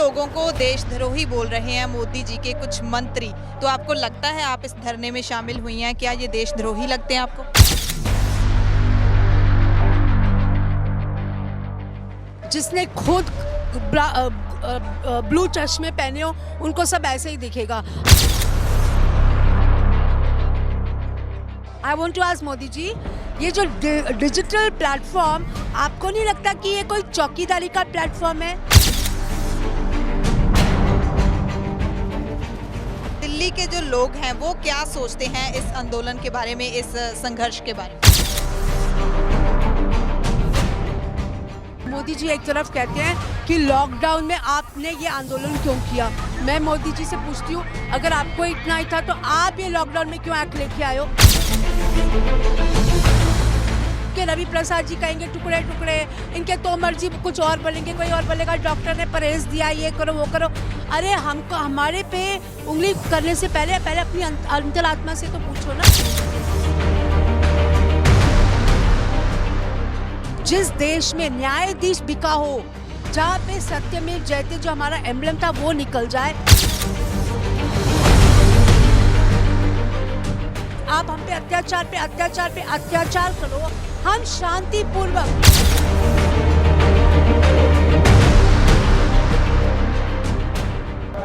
लोगों को देशद्रोही बोल रहे हैं मोदी जी के कुछ मंत्री, तो आपको लगता है आप इस धरने में शामिल हुई हैं, क्या ये देशद्रोही लगते हैं आपको? जिसने खुद ब्लू चश्मे पहने हो उनको सब ऐसे ही दिखेगा। I want to ask Modi ji, ये जो डिजिटल प्लेटफॉर्म, आपको नहीं लगता कि ये कोई चौकीदारी का प्लेटफॉर्म है? दिल्ली के जो लोग हैं वो क्या सोचते हैं इस आंदोलन के बारे में, इस संघर्ष के बारे में? मोदी जी एक तरफ कहते हैं कि लॉकडाउन में आपने ये आंदोलन क्यों किया। मैं मोदी जी से पूछती हूँ, अगर आपको इतना ही था तो आप ये लॉकडाउन में क्यों एक्ट लेके आए हो? कि रवि प्रसाद जी कहेंगे टुकड़े टुकड़े, इनके तोमर जी कुछ और बोलेंगे, कोई और बोलेगा डॉक्टर ने परहेज दिया, ये करो वो करो। अरे हमको हमारे पे उंगली करने से पहले अपनी अंतरात्मा से तो पूछो ना। जिस देश में न्यायाधीश बिका हो, जहाँ पे सत्यमेव जयते जो हमारा एम्बलम था वो निकल जाए, आप हम पे अत्याचार करो, हम शांतिपूर्वक।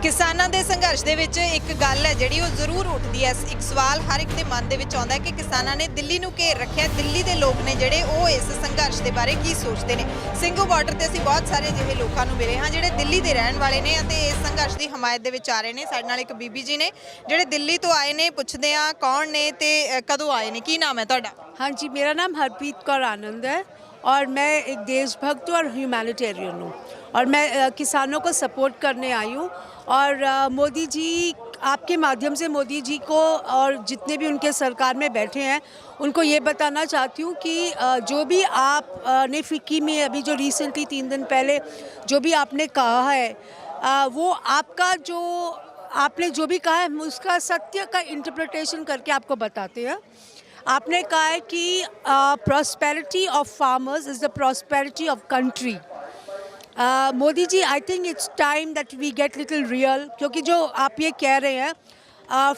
किसानां दे संघर्ष दे विच एक गल है जिहड़ी ओह जरूर उठदी है। एक सवाल हर एक दे मन दे विच आउंदा है कि किसानां ने दिल्ली नूं घेर रखिआ, दिल्ली दे लोग ने जिहड़े ओह इस संघर्ष दे बारे की सोचदे ने। ਸਿੰਘੂ ਬਾਰਡਰ ਤੇ ਅਸੀਂ बहुत सारे ਜਿਹੇ ਲੋਕਾਂ ਨੂੰ ਮਿਲੇ ਹਾਂ ਜਿਹੜੇ ਦਿੱਲੀ ਦੇ ਰਹਿਣ ਵਾਲੇ ਨੇ ਅਤੇ ਇਸ ਸੰਘਰਸ਼ ਦੀ ਹਮਾਇਤ ਦੇ ਵਿੱਚ ਆ ਰਹੇ ਨੇ। ਸਾਡੇ ਨਾਲ ਇੱਕ ਬੀਬੀ ਜੀ ਨੇ ਜਿਹੜੇ ਦਿੱਲੀ ਤੋਂ ਆਏ ਨੇ, ਪੁੱਛਦੇ ਆ ਕੌਣ ਨੇ ਤੇ ਕਦੋਂ ਆਏ ਨੇ, ਕੀ ਨਾਮ ਹੈ ਤੁਹਾਡਾ? हाँ जी, मेरा नाम हरप्रीत कौर आनंद है और मैं एक देशभक्त और ह्यूमैनिटेरियन हूँ और मैं किसानों को सपोर्ट करने आई हूँ। और मोदी जी, आपके माध्यम से मोदी जी को और जितने भी उनके सरकार में बैठे हैं उनको ये बताना चाहती हूँ कि जो भी आपने फिक्की में अभी जो रिसेंटली 3 दिन पहले जो भी आपने कहा है, वो आपका जो आपने जो भी कहा है उसका सत्य का इंटरप्रिटेशन करके आपको बताते हैं। आपने कहा है कि prosperity of farmers is the prosperity of country. Modi ji, I think it's time that we get little real, क्योंकि जो आप ये कह रहे हैं,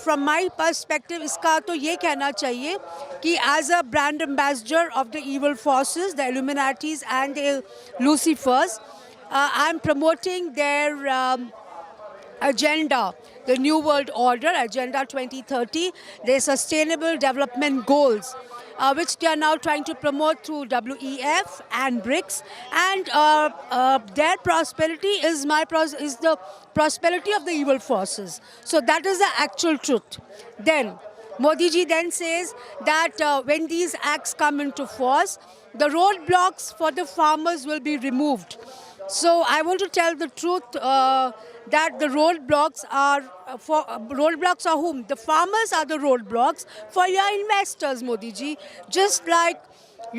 फ्रॉम माई पर्सपेक्टिव इसका तो ये कहना चाहिए कि as a brand ambassador of the evil forces, the illuminatis and the lucifers, I am promoting their agenda, the new world order, agenda 2030, their sustainable development goals, which they are now trying to promote through WEF and BRICS, and their prosperity is is the prosperity of the evil forces. So that is the actual truth. Then Modi ji then says that when these acts come into force, the roadblocks for the farmers will be removed. So I want to tell the truth, that the roadblocks are whom? The farmers are the roadblocks for your investors, Modi ji. Just like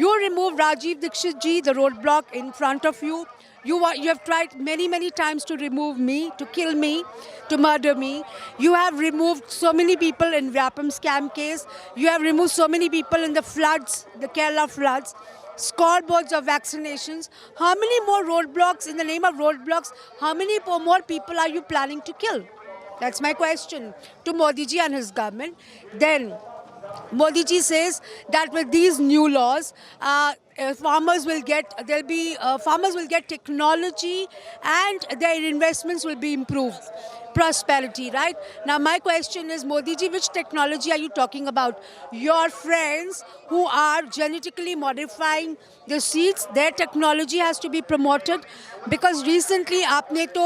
you removed Rajiv Dixit ji, the roadblock in front of you. You have tried many times to remove me, to kill me, to murder me. You have removed so many people in Vyapam scam case. You have removed so many people in the floods, the Kerala floods. Scoreboards of vaccinations. How many more roadblocks, in the name of roadblocks, how many more people are you planning to kill? That's my question to Modi ji and his government. Then Modi ji says that with these new laws, farmers will get technology and their investments will be improved. Prosperity, right? Now my question is, Modi ji, which technology are you talking about? Your friends who are genetically modifying the seeds, their technology has to be promoted, because recently आपने तो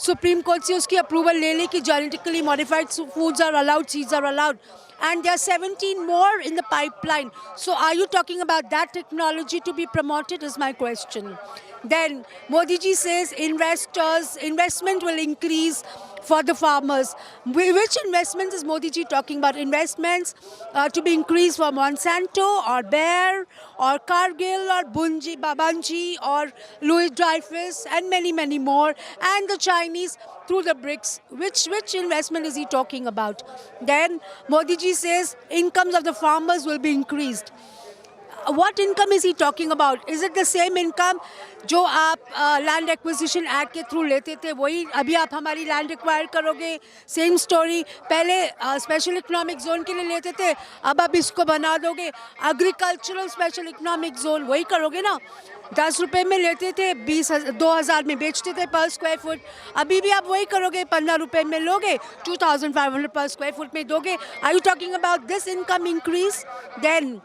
Supreme Court से उसकी approval ले ली कि genetically modified foods are allowed, seeds are allowed, and there are 17 more in the pipeline. So are you talking about that technology to be promoted is my question. Then Modi ji says investment will increase for the farmers. Which investments is Modi ji talking about? Investments to be increased for Monsanto or Bayer or Cargill or Babanji or Louis Dreyfus and many more, and the Chinese through the BRICS. Which investment is he talking about? Then Modi ji says incomes of the farmers will be increased. what income is he talking about? Is it the same income जो आप land acquisition act के through लेते थे, वही अभी आप हमारी land acquire करोगे? सेम स्टोरी, पहले स्पेशल इकोनॉमिक जोन के लिए लेते थे, अब आप इसको बना दोगे एग्रीकल्चरल स्पेशल इकोनॉमिक जोन, वही करोगे ना? 10 रुपये में लेते थे, 2000 में बेचते थे पर स्क्वायर फुट, अभी भी आप वही करोगे, 15 रुपये में लोगे, 2500 पर स्क्वायर फुट में दोगे. Are you talking about this income increase? Then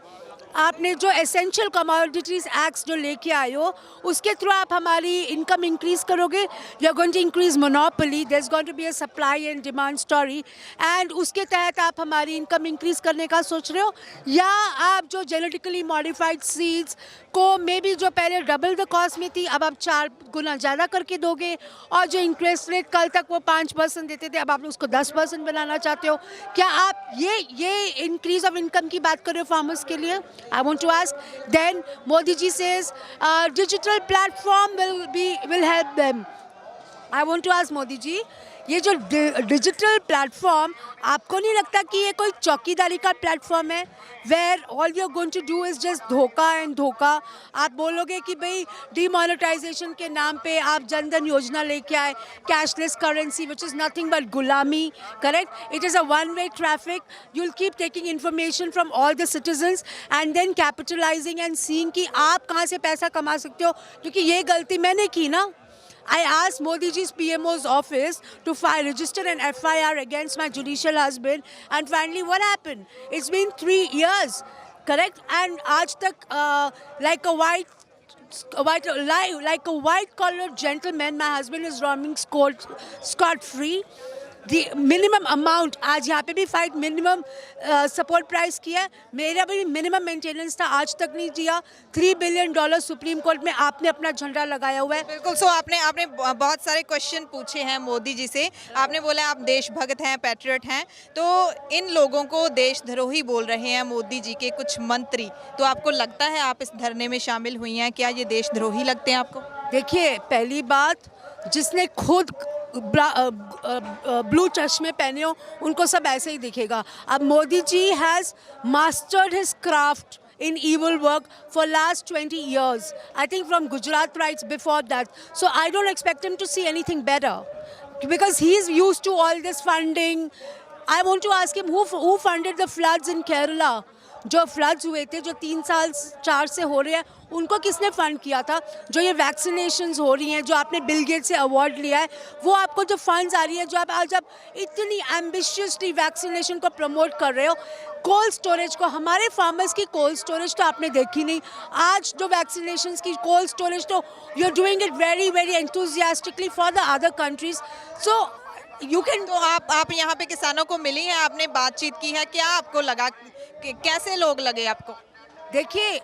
आपने जो एसेंशियल कमोडिटीज एक्ट्स जो लेके आए हो, उसके थ्रू आप हमारी इनकम इंक्रीज करोगे. You are going to increase monopoly, there is going to be a supply and demand story, and उसके तहत आप हमारी इनकम इंक्रीज करने का सोच रहे हो. या आप जो जेनेटिकली मॉडिफाइड सीड्स को मे बी जो पहले डबल द कॉस्ट में थी, अब आप 4 गुना ज़्यादा करके दोगे, और जो इंटरेस्ट रेट कल तक वो 5% देते थे, अब आप उसको 10% बनाना चाहते हो. क्या आप ये इंक्रीज ऑफ इनकम की बात कर रहे हो फार्मर्स के लिए? I want to ask. Then Modi ji says digital platform will help them. I want to ask Modi ji, ये जो डिजिटल प्लेटफॉर्म, आपको नहीं लगता कि ये कोई चौकीदारी का प्लेटफॉर्म है, where all you are going to do is just धोखा एंड धोखा? आप बोलोगे कि भाई डीमोनेटाइजेशन के नाम पे आप जनधन योजना लेके आए, cashless currency which is nothing but गुलामी, correct? It is a one way traffic. You will keep taking information from all the citizens and then capitalising and seeing कि आप कहाँ से पैसा कमा सकते हो, क्योंकि ये गलती मैंने की ना. I asked Modi ji's PMO's office to register an FIR against my judicial husband, and finally what happened? It's been 3 years, correct? And aaj tak like a white collar gentleman, my husband is roaming scot free. The minimum amount, आज यहाँ पे भी fight minimum support price किया है, मेरा भी minimum maintenance था, आज तक नहीं दिया. $3 बिलियन सुप्रीम कोर्ट में आपने अपना झंडा लगाया हुआ है. बिल्कुल. सो आपने बहुत सारे क्वेश्चन पूछे हैं मोदी जी से. आपने बोला आप देशभक्त हैं, पैट्रियट हैं, तो इन लोगों को देशद्रोही बोल रहे हैं मोदी जी के कुछ मंत्री, तो आपको लगता है आप इस धरने में शामिल हुई हैं, क्या ये देशद्रोही लगते हैं आपको? देखिए, पहली बात, जिसने खुद ब्लू चश्मे पहने हो उनको सब ऐसे ही दिखेगा. अब Modi ji has mastered his craft in evil work for last 20 years. I think from Gujarat rights before that. So I don't expect him to see anything better because he is used to all this funding. I want to ask him who funded the floods in Kerala? जो floods हुए थे, जो 3 साल 4 से हो रहे हैं, उनको किसने फंड किया था? जो ये वैक्सीनेशंस हो रही हैं, जो आपने बिल गेट से अवार्ड लिया है, वो आपको जो फंड्स आ रही है, जो आप आज आप इतनी एम्बिशियसली वैक्सीनेशन को प्रमोट कर रहे हो, कोल्ड स्टोरेज को, हमारे फार्मर्स की कोल्ड स्टोरेज तो आपने देखी नहीं. आज जो वैक्सीनेशंस की कोल्ड स्टोरेज, तो you are doing it very very enthusiastically for the other countries. So you can. तो आप यहाँ पे किसानों को मिली हैं, आपने बातचीत की है, क्या आपको लगा, कैसे लोग लगे आपको? देखिए,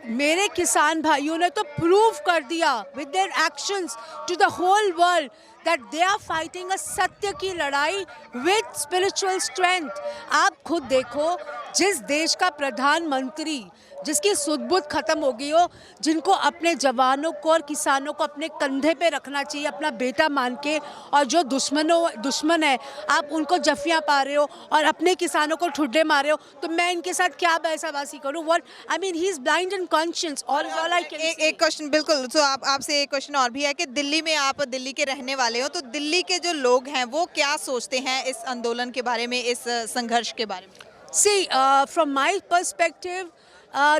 मेरे किसान भाइयों ने तो प्रूव कर दिया with their actions to the whole world that they are fighting a सत्य की लड़ाई with spiritual strength. आप खुद देखो, जिस देश का प्रधानमंत्री, जिसकी सुध-बुध खत्म हो गई हो, जिनको अपने जवानों को और किसानों को अपने कंधे पे रखना चाहिए अपना बेटा मान के, और जो दुश्मन है आप उनको जफियाँ पा रहे हो और अपने किसानों को ठुड्डे मार रहे हो, तो मैं इनके साथ क्या बहसाबाजी करूँ? What I mean, he is blind in conscience. और एक क्वेश्चन, बिल्कुल. तो आपसे एक क्वेश्चन और भी है कि दिल्ली में, आप दिल्ली के रहने वाले हो, तो दिल्ली के जो लोग हैं वो क्या सोचते हैं इस आंदोलन के बारे में, इस संघर्ष के बारे में? See, from my perspective,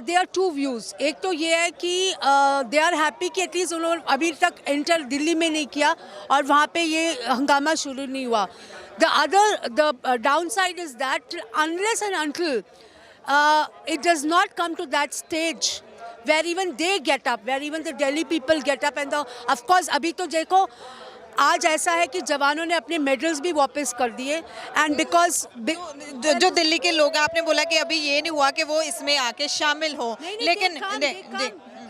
there are two views. एक तो ये है कि they are happy कि एटलीस्ट उन्होंने अभी तक एंटर दिल्ली में नहीं किया और वहाँ पे ये हंगामा शुरू नहीं हुआ. The downside is that unless and until it does not come to that stage where even they get up, where even the Delhi people get up, and of course अभी तो देखो, आज ऐसा है कि जवानों ने अपने मेडल्स भी वापस कर दिए, एंड बिकॉज जो दिल्ली के लोग हैं, आपने बोला कि अभी ये नहीं हुआ कि वो इसमें आके शामिल हो, लेकिन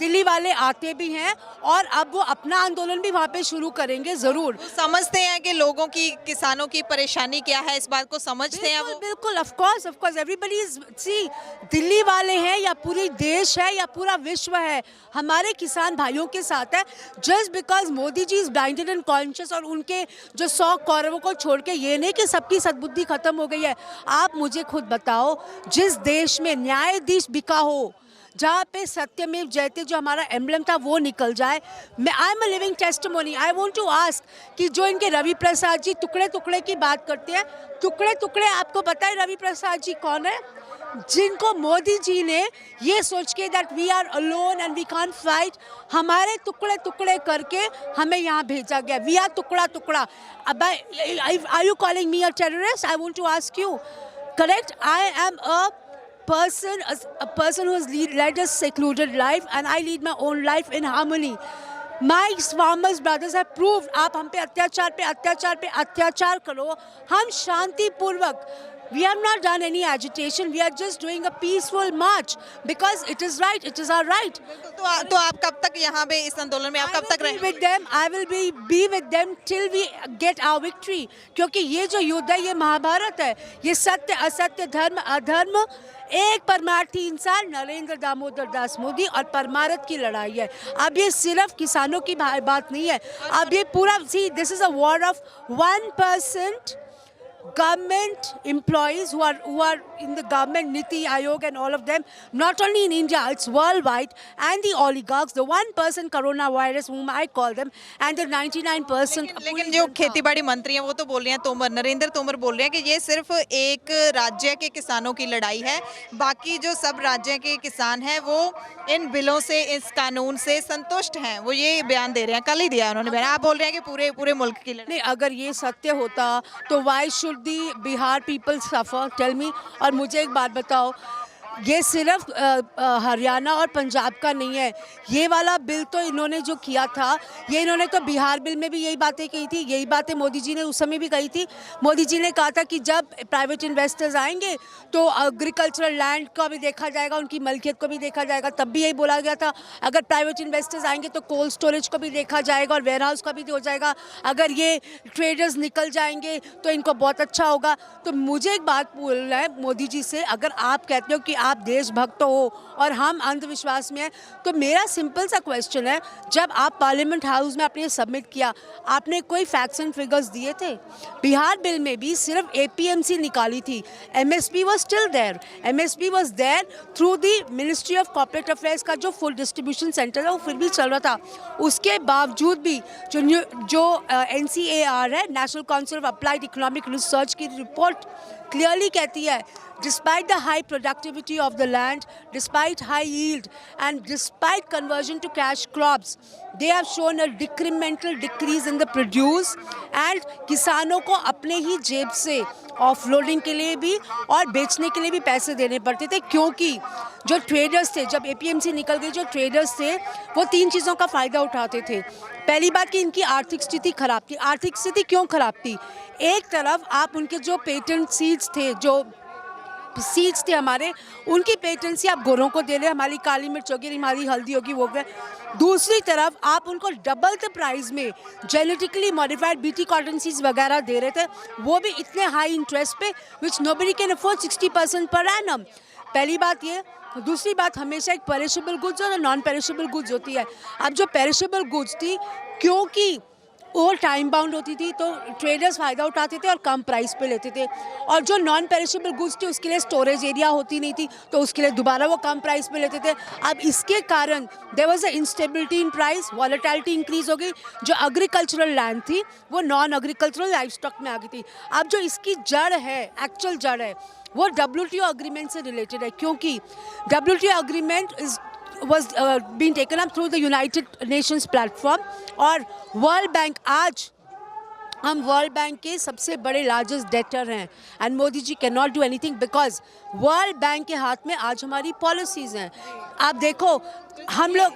दिल्ली वाले आते भी हैं और अब वो अपना आंदोलन भी वहाँ पे शुरू करेंगे ज़रूर. समझते हैं कि लोगों की, किसानों की परेशानी क्या है, इस बात को समझते हैं वो. बिल्कुल, ऑफ कोर्स एवरीबडी इज, सी, दिल्ली वाले हैं या पूरी देश है या पूरा विश्व है, हमारे किसान भाइयों के साथ है. Just because Modi ji is blinded and conscious और उनके जो 100 कौरवों को छोड़ के, ये नहीं कि सबकी सद्बुद्धि खत्म हो गई है. आप मुझे खुद बताओ, जिस देश में न्यायाधीश बिका हो, जहाँ पे सत्यमेव जयते जो हमारा एम्बलम था वो निकल जाए। मैं I am a living testimony. I want to ask कि जो इनके रवि प्रसाद जी टुकड़े टुकड़े की बात करते हैं, टुकड़े टुकड़े आपको पता है रवि प्रसाद जी कौन है? जिनको मोदी जी ने ये सोच के that we are alone and we can't fight, हमारे टुकड़े टुकड़े करके हमें यहाँ भेजा गया। वी आर टुकड़ा टुकड़ा। अब are you calling me a terrorist? I want to ask you. Correct? I am a person who has led a secluded life, and I lead my own life in harmony. My farmers brothers have proved, आप हम पे अत्याचार करो, हम शांति पूर्वक, we have not done any agitation, we are just doing a peaceful march because it is right, it is our right. तो आप कब तक यहाँ पे इस आंदोलन में आप कब तक रहेंगे? with them, I will be with them till we get our victory. क्योंकि ये जो युद्ध है ये महाभारत है, ये सत्य असत्य धर्म अधर्म एक परमार्थी इंसान नरेंद्र दामोदर दास मोदी और परमारथ की लड़ाई है। अब ये सिर्फ किसानों की बात नहीं है, अब ये पूरा see this is a war of 1% government employees who are in the government, Niti Aayog and all of them, not only in India, it's worldwide, and the oligarchs, the 1% coronavirus whom I call them, and the 99%। लेकिन जो खेतीबाड़ी मंत्री हैं वो तो बोल रहे हैं, तोमर, नरेंद्र तोमर बोल रहे हैं कि ये सिर्फ एक राज्य के किसानों की लड़ाई है, बाकी जो सब राज्य के किसान हैं वो इन बिलों से, इस कानून से संतुष्ट हैं। वो ये बयान दे रहे हैं, कल ही दिया उन्होंने बयान। आप बोल रहे हैं कि पूरे मुल्क की लड़ाई। नहीं, अगर ये सत्य होता तो why should the Bihar people suffer? Tell me. और मुझे एक बात बताओ, ये सिर्फ हरियाणा और पंजाब का नहीं है, ये वाला बिल तो इन्होंने जो किया था, ये इन्होंने तो बिहार बिल में भी यही बातें कही थी, यही बातें मोदी जी ने उस समय भी कही थी। मोदी जी ने कहा था कि जब प्राइवेट इन्वेस्टर्स आएंगे तो एग्रीकल्चरल लैंड का भी देखा जाएगा, उनकी मलकियत को भी देखा जाएगा। तब भी यही बोला गया था, अगर प्राइवेट इन्वेस्टर्स आएंगे तो कोल्ड स्टोरेज को भी देखा जाएगा और वेयर हाउस का भी हो जाएगा। अगर ये ट्रेडर्स निकल जाएंगे तो इनको बहुत अच्छा होगा। तो मुझे एक बात बोलना है मोदी जी से, अगर आप कहते हो कि आप देशभक्त हो और हम अंधविश्वास में हैं, तो मेरा सिंपल सा क्वेश्चन है, जब आप पार्लियामेंट हाउस में आपने सबमिट किया, आपने कोई फैक्ट्स एंड फिगर्स दिए थे? बिहार बिल में भी सिर्फ एपीएमसी निकाली थी, MSP was still there, MSP was there through the ministry of corporate affairs का जो फूड डिस्ट्रीब्यूशन सेंटर है वो फिर भी चल रहा था। उसके बावजूद भी जो एनसीएआर है, national council of applied economic research की रिपोर्ट क्लियरली कहती है, despite the high productivity of the land, despite high yield, and despite conversion to cash crops, they have shown a decremental decrease in the produce, and किसानों को अपने ही जेब से offloading के लिए भी और बेचने के लिए भी पैसे देने पड़ते थे, क्योंकि जो ट्रेडर्स थे, जब एपीएमसी निकल गई, जो ट्रेडर्स थे वो 3 चीज़ों का फ़ायदा उठाते थे। पहली बात कि इनकी आर्थिक स्थिति खराब थी। आर्थिक स्थिति क्यों खराब थी? एक तरफ आप उनके जो पेटेंट सीड्स थे, जो सीड्स थे हमारे, उनकी पेटेंसी आप गोरों को दे रहे, हमारी काली मिर्च होगी, हमारी हल्दी होगी, वो गए। दूसरी तरफ आप उनको डबल द प्राइस में genetically modified BT cotton seeds वगैरह दे रहे थे, वो भी इतने हाई इंटरेस्ट पे, विच nobody can afford 60% per annum. पहली बात ये। दूसरी बात, हमेशा एक पेरिशेबल गुड्स और नॉन पेरिशेबल गुड्स होती है। अब जो पेरिशेबल गुड्स थी, क्योंकि वो टाइम बाउंड होती थी, तो ट्रेडर्स फ़ायदा उठाते थे और कम प्राइस पे लेते थे, और जो नॉन पेरिशेबल गुड्स थी उसके लिए स्टोरेज एरिया होती नहीं थी, तो उसके लिए दोबारा वो कम प्राइस पे लेते थे। अब इसके कारण there was a instability in price, volatility increase हो गई। जो एग्रीकल्चरल लैंड थी वो नॉन एग्रीकल्चरल लाइफ स्टॉक में आ गई थी। अब जो इसकी जड़ है, एक्चुअल जड़ है, वो WTO अग्रीमेंट से रिलेटेड है, क्योंकि WTO agreement was being taken up through the United Nations platform, और वर्ल्ड बैंक, आज हम वर्ल्ड बैंक के सबसे बड़े लार्जेस्ट डेटर हैं, and Modi ji can not do anything because world bank के हाथ में आज हमारी पॉलिसीज़ हैं। आप देखो, हम लोग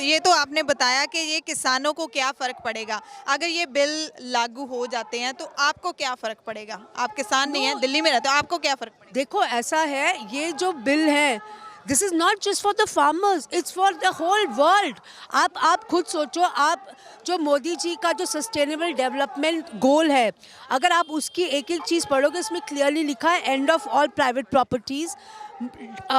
ये तो आपने बताया कि ये किसानों को क्या फ़र्क पड़ेगा अगर ये बिल लागू हो जाते हैं, तो आपको क्या फ़र्क पड़ेगा? आप किसान नहीं हैं, दिल्ली में रहते हो, आपको क्या फ़र्क पड़ेगा? देखो, ऐसा है, ये जो बिल है, this is not just for the farmers, it's for the whole world. आप खुद सोचो, आप जो मोदी जी का जो सस्टेनेबल डेवलपमेंट गोल है, अगर आप उसकी एक एक चीज़ पढ़ोगे, इसमें क्लियरली लिखा है end of all private properties,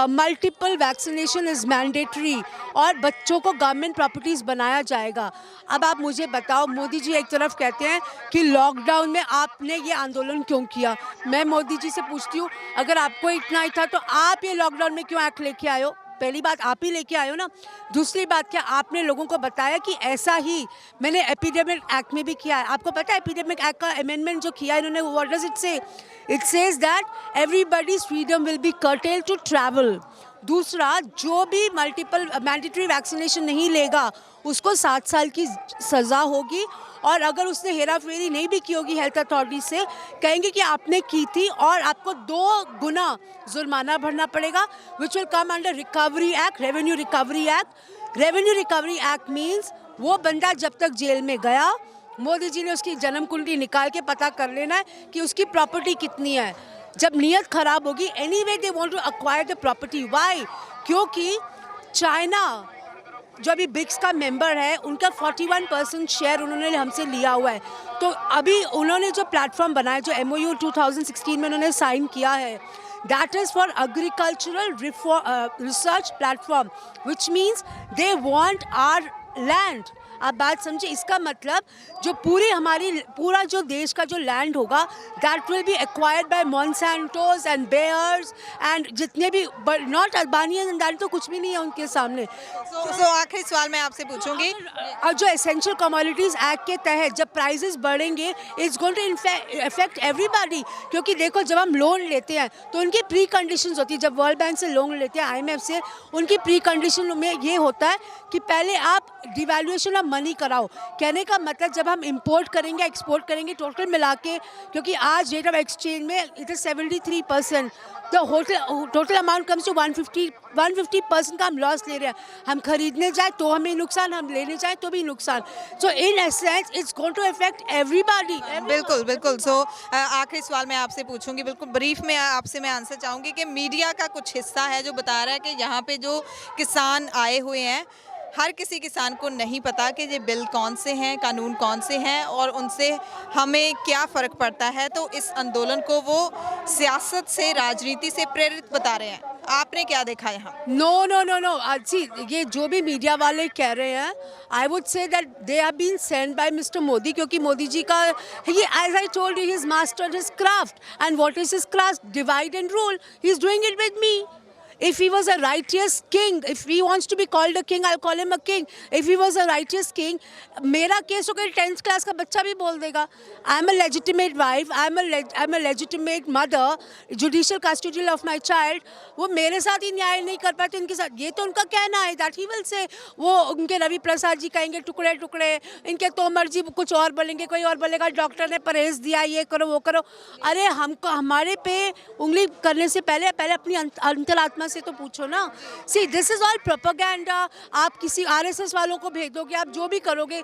multiple vaccination is mandatory, और बच्चों को गवर्नमेंट प्रॉपर्टीज़ बनाया जाएगा। अब आप मुझे बताओ, मोदी जी एक तरफ कहते हैं कि लॉकडाउन में आपने ये आंदोलन क्यों किया। मैं मोदी जी से पूछती हूँ, अगर आपको इतना ही था तो आप ये लॉकडाउन में क्यों एक्ट लेके आए हो? पहली बात आप ही लेके आए हो ना। दूसरी बात क्या आपने लोगों को बताया कि ऐसा ही मैंने एपिडेमिक एक्ट में भी किया है। आपको पता है एपिडेमिक एक्ट का अमेंडमेंट जो किया है इन्होंने, what does it say? It says that everybody's freedom will be curtail to travel. दूसरा, जो भी मल्टीपल मैंडेटरी वैक्सीनेशन नहीं लेगा उसको 7 साल की सज़ा होगी, और अगर उसने हेरा फेरी नहीं भी की होगी हेल्थ अथॉरिटी से, कहेंगे कि आपने की थी और आपको 2 गुना जुर्माना भरना पड़ेगा, which will come under recovery act, revenue recovery act. Revenue recovery act means वो बंदा जब तक जेल में गया, मोदी जी ने उसकी जन्म कुंडली निकाल के पता कर लेना है कि उसकी प्रॉपर्टी कितनी है। जब नीयत खराब होगी, anyway they want to acquire the property. Why? क्योंकि चाइना जो अभी ब्रिक्स का मेंबर है उनका 41% शेयर उन्होंने हमसे लिया हुआ है। तो अभी उन्होंने जो प्लेटफॉर्म बनाया, जो MOU 2016 में उन्होंने साइन किया है, that is for agricultural research platform, which means they want our land. आप बात समझे? इसका मतलब जो पूरा जो देश का जो लैंड होगा, that will be acquired by Monsantos and Bayers and जितने भी, नॉट अल्बानियन एंड दैट, तो कुछ भी नहीं है उनके सामने। सो आखिरी सवाल मैं आपसे पूछूंगी, और जो एसेंशियल कमोडिटीज़ एक्ट के तहत जब प्राइसेस बढ़ेंगे, it's going to effect everybody. क्योंकि देखो, जब हम लोन लेते हैं तो उनकी प्री कंडीशंस होती है। जब वर्ल्ड बैंक से लोन लेते हैं, IMF से, उनकी प्री कंडीशन में ये होता है कि पहले आप डिवैल्यूएशन ऑफ मनी कराओ। कहने का मतलब जब हम इंपोर्ट करेंगे, एक्सपोर्ट करेंगे, टोटल मिला के, क्योंकि आज रेट ऑफ एक्सचेंज में इट इज 73%, तो टोटल अमाउंट कम्स टू 150% का हम लॉस ले रहे हैं। हम खरीदने जाए तो हमें नुकसान, हम लेने जाए तो भी नुकसान। So in essence it's going to affect everybody. बिल्कुल बिल्कुल। सो आखिरी सवाल मैं आपसे पूछूंगी, बिल्कुल ब्रीफ में आपसे मैं आंसर चाहूँगी कि मीडिया का कुछ हिस्सा है जो बता रहा है कि यहाँ पे जो किसान आए हुए हैं, हर किसी किसान को नहीं पता कि ये बिल कौन से हैं, कानून कौन से हैं और उनसे हमें क्या फ़र्क पड़ता है। तो इस आंदोलन को वो सियासत से, राजनीति से प्रेरित बता रहे हैं। आपने क्या देखा यहाँ? नो जी, ये जो भी मीडिया वाले कह रहे हैं, I would say that they have been send by mister Modi, क्योंकि मोदी जी का ये, as I told you, he is mastered his craft. And what is his craft? Divide and rule. He is doing it with me. If he was a righteous king, if he wants to be called a king, I'll call him a king. If he was a righteous king, मेरा case होकर 10th class का बच्चा भी बोल देगा। I am a legitimate wife, I am a legitimate mother, judicial custodian of my child। वो मेरे साथ ही न्याय नहीं कर पाते इनके साथ, ये तो उनका कहना है। That he will say, वो उनके रवि प्रसाद जी कहेंगे टुकड़े टुकड़े, इनके तोमर जी कुछ और बोलेंगे, कोई और बोलेगा डॉक्टर ने परहेज दिया, ये करो वो करो। अरे हमको, हमारे पे उंगली करने से पहले अपनी अंतरात्मा से तो पूछो ना। सी, दिस इज ऑल प्रोपेगेंडा। आप किसी RSS वालों को भेज दोगे, आप जो भी करोगे,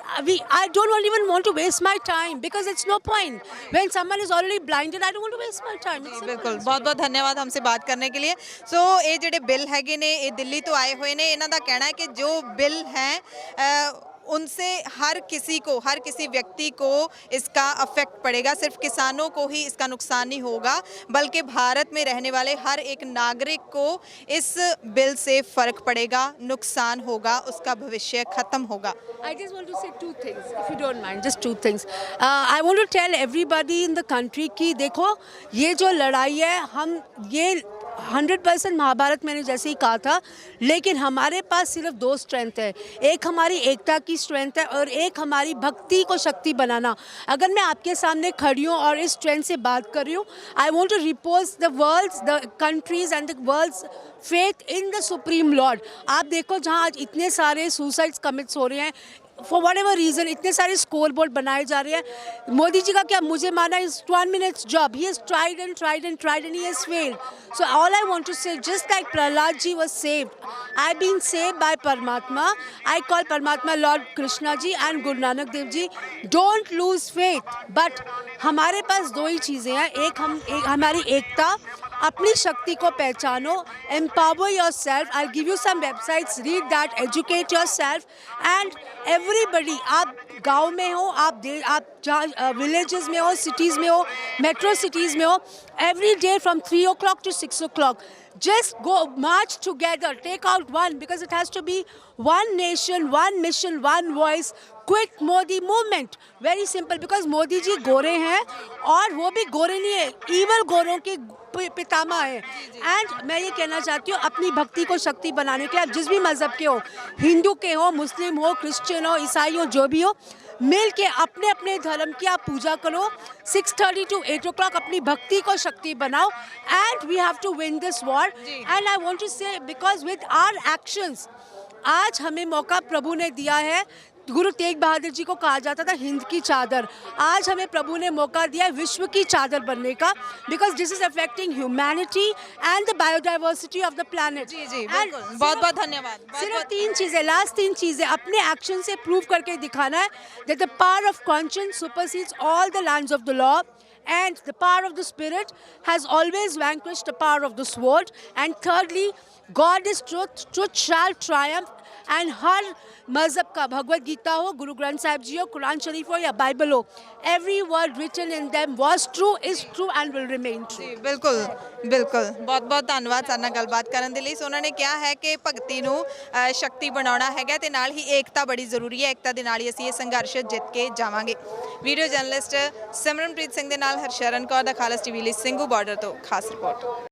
I don't even want to waste my time because it's no point when someone is already blinded. I don't want to waste my time. बिल्कुल, बहुत बहुत धन्यवाद हमसे बात करने के लिए। सो ये ਜਿਹੜੇ बिल हैगे ने, ये दिल्ली तो आए हुए ने, इन्हों का कहना है कि जो बिल हैं उनसे हर किसी व्यक्ति को इसका अफेक्ट पड़ेगा। सिर्फ किसानों को ही इसका नुकसान नहीं होगा, बल्कि भारत में रहने वाले हर एक नागरिक को इस बिल से फ़र्क पड़ेगा, नुकसान होगा, उसका भविष्य ख़त्म होगा। I just want to say 2 things, if you don't mind, just 2 things. I want to tell everybody in the country कि देखो, ये जो लड़ाई है, हम ये 100% महाभारत मैंने जैसे ही कहा था, लेकिन हमारे पास सिर्फ 2 स्ट्रेंथ है। एक हमारी एकता की स्ट्रेंथ है और एक हमारी भक्ति को शक्ति बनाना। अगर मैं आपके सामने खड़ी हूँ और इस स्ट्रेंथ से बात कर रही हूँ, I want to repose the country's and the world's faith in the supreme lord. आप देखो, जहाँ आज इतने सारे सुसाइड्स कमिट्स हो रहे हैं, फॉर वट एवर रीज़न, इतने सारे स्कोर बोर्ड बनाए जा रहे हैं। मोदी जी का क्या, मुझे माना is 1 minute's job. He has tried and he has failed. So all I want to say, just like Prahlad ji was saved, I've been saved by Paramatma. I call Paramatma Lord Krishna ji and Guru Nanak Dev ji. Don't lose faith. But हमारे पास 2 ही चीज़ें हैं। एक हमारी एकता, अपनी शक्ति को पहचानो, empower yourself. I'll give you some websites, read that, educate yourself, and everybody, आप गांव में हो, आप जहाँ विलेजेस में हो, सिटीज़ में हो, मेट्रो सिटीज़ में हो, every day from 3 o'clock to 6 o'clock, just go march together, take out one, because it has to be one nation, one mission, one voice. Quit Modi movement. Very simple, because Modi ji गोरे हैं और वो भी गोरे नहीं है, evil गोरों के पितामह है। And मैं ये कहना चाहती हूँ, अपनी भक्ति को शक्ति बनाने के लिए आप जिस भी मजहब के हो, हिंदू के हो, मुस्लिम हो, क्रिश्चियन हो, ईसाई हो, जो भी हो, मिल के अपने अपने धर्म की आप पूजा करो। 6:30 to 8 o'clock अपनी भक्ति को शक्ति बनाओ। And we have to win this war. And I want to say, because with our actions, आज हमें मौका प्रभु ने दिया है। गुरु तेग बहादुर जी को कहा जाता था हिंद की चादर, आज हमें प्रभु ने मौका दिया है विश्व की चादर बनने का, because this is affecting humanity and the biodiversity of the planet. जी जी बिल्कुल, बहुत बहुत धन्यवाद। सिर्फ 3 चीजें, लास्ट 3 चीजें अपने एक्शन से प्रूव करके दिखाना है that the power of conscience supersedes all the lands of the law, and the power of the spirit has always vanquished the power of the sword. And thirdly, God is truth, truth shall triumph. And हर मज़हब का, भगवद गीता हो, गुरु ग्रंथ साहिब जी हो, कुरान शरीफ हो या Bible हो, every word written in them was true, is true and will remain true. जी बिल्कुल बिल्कुल, बहुत बहुत ਧੰਨਵਾਦ ਸਾਡੇ ਨਾਲ ਗੱਲਬਾਤ ਕਰਨ ਦੇ ਲਈ। ਸੋ ਉਹਨਾਂ ਨੇ ਕਿਹਾ ਹੈ ਕਿ ਭਗਤੀ ਨੂੰ ਸ਼ਕਤੀ ਬਣਾਉਣਾ ਹੈਗਾ ਤੇ ਨਾਲ ਹੀ ਏਕਤਾ ਬੜੀ ਜ਼ਰੂਰੀ ਹੈ, ਏਕਤਾ ਦੇ ਨਾਲ ਹੀ ਅਸੀਂ ਇਹ ਸੰਘਰਸ਼ ਜਿੱਤ ਕੇ ਜਾਵਾਂਗੇ। ਵੀਡੀਓ ਜਰਨਲਿਸਟ ਸਿਮਰਨਪ੍ਰੀਤ ਸਿੰਘ ਦੇ ਨਾਲ ਹਰਸ਼ਰਨ ਕੌਰ ਦਾ ਖਾਲਸ ਟੀਵੀ ਲਈ ਸਿੰਘੂ ਬਾਰਡਰ ਤੋਂ ਖਾਸ ਰਿਪੋਰਟ।